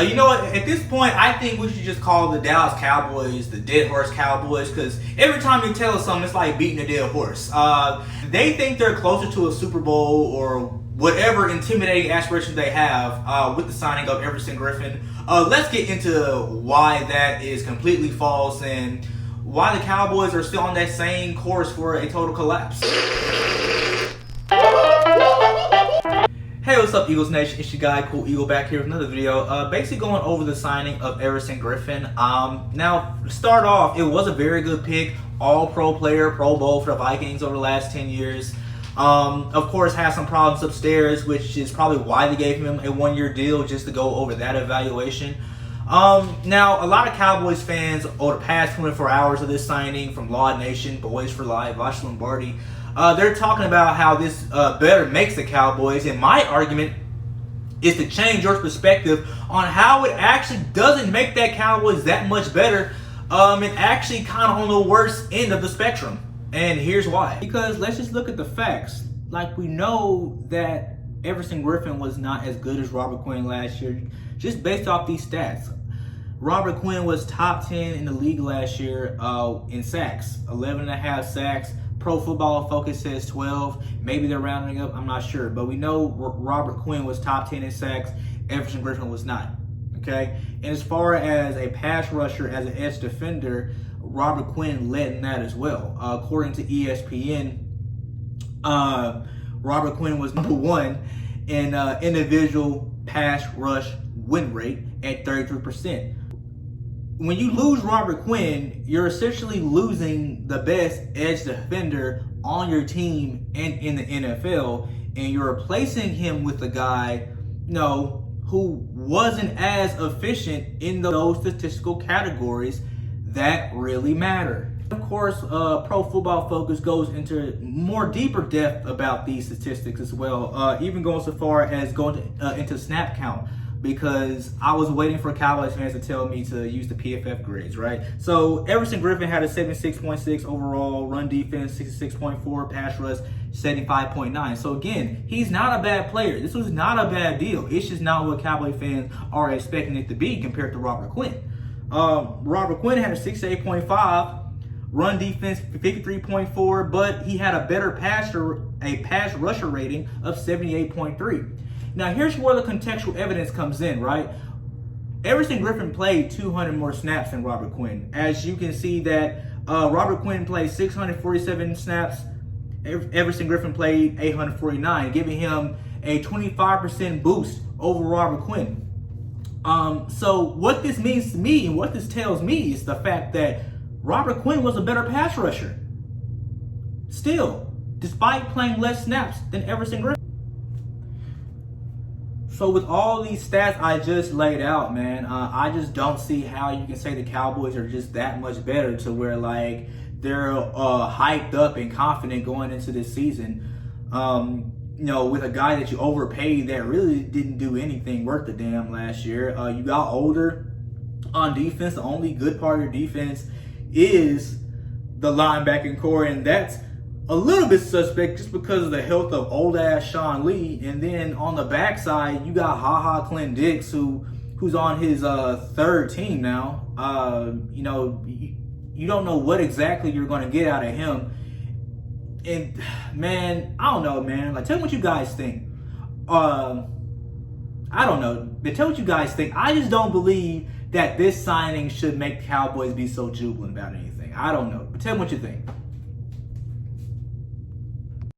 You know what? At this point, I think we should just call the Dallas Cowboys the Deadhorse Cowboys, because every time they tell us something, it's like beating a dead horse. They think they're closer to a Super Bowl or whatever intimidating aspirations they have with the signing of Everson Griffin. Let's get into why that is completely false and why the Cowboys are still on that same course for a total collapse. Hey, what's up, Eagles Nation? It's your guy, Cool Eagle, back here with another video. Basically going over the signing of Everson Griffin. Now, to start off, it was a very good pick. All-Pro player, Pro Bowl for the Vikings over the last 10 years. Of course, has some problems upstairs, which is probably why they gave him a one-year deal, just to go over that evaluation. Now, a lot of Cowboys fans over the past 24 hours of this signing, from Law Nation, Boys for Life, Vash Lombardi, they're talking about how this better makes the Cowboys, and my argument is to change your perspective on how it actually doesn't make that Cowboys that much better. It's actually kind of on the worst end of the spectrum, and here's why. Because let's just look at the facts. Like, we know that Everson Griffin was not as good as Robert Quinn last year, just based off these stats. Robert Quinn was top 10 in the league last year in sacks, 11.5 sacks. Pro Football Focus says 12. Maybe they're rounding up, I'm not sure. But we know Robert Quinn was top 10 in sacks. Everson Griffin was not. Okay? And as far as a pass rusher, as an edge defender, Robert Quinn led in that as well. According to ESPN, Robert Quinn was number one in individual pass rush win rate at 33%. When you lose Robert Quinn, you're essentially losing the best edge defender on your team and in the NFL, and you're replacing him with a guy, who wasn't as efficient in those statistical categories that really matter. Of course, Pro Football Focus goes into more deeper depth about these statistics as well, even going so far as going into snap count, because I was waiting for Cowboys fans to tell me to use the PFF grades, right? So Everson Griffin had a 76.6 overall, run defense 66.4, pass rush 75.9. So again, he's not a bad player. This was not a bad deal. It's just not what Cowboy fans are expecting it to be compared to Robert Quinn. Robert Quinn had a 68.5, run defense 53.4, but he had a better pass rusher rating of 78.3. Now, here's where the contextual evidence comes in, right? Everson Griffin played 200 more snaps than Robert Quinn. As you can see that Robert Quinn played 647 snaps. Everson Griffin played 849, giving him a 25% boost over Robert Quinn. So what this means to me and what this tells me is the fact that Robert Quinn was a better pass rusher. Still, despite playing less snaps than Everson Griffin. So with all these stats I just laid out, man, I just don't see how you can say the Cowboys are just that much better to where, like, they're hyped up and confident going into this season. With a guy that you overpaid that really didn't do anything worth a damn last year. You got older on defense. The only good part of your defense is the linebacking core, and that's a little bit suspect just because of the health of old-ass Sean Lee. And then on the backside, you got HaHa Clint Dix, who's on his third team now. You don't know what exactly you're going to get out of him. And, man, I don't know, man. Like, tell me what you guys think. I don't know. But tell me what you guys think. I just don't believe that this signing should make Cowboys be so jubilant about anything. I don't know. But tell me what you think.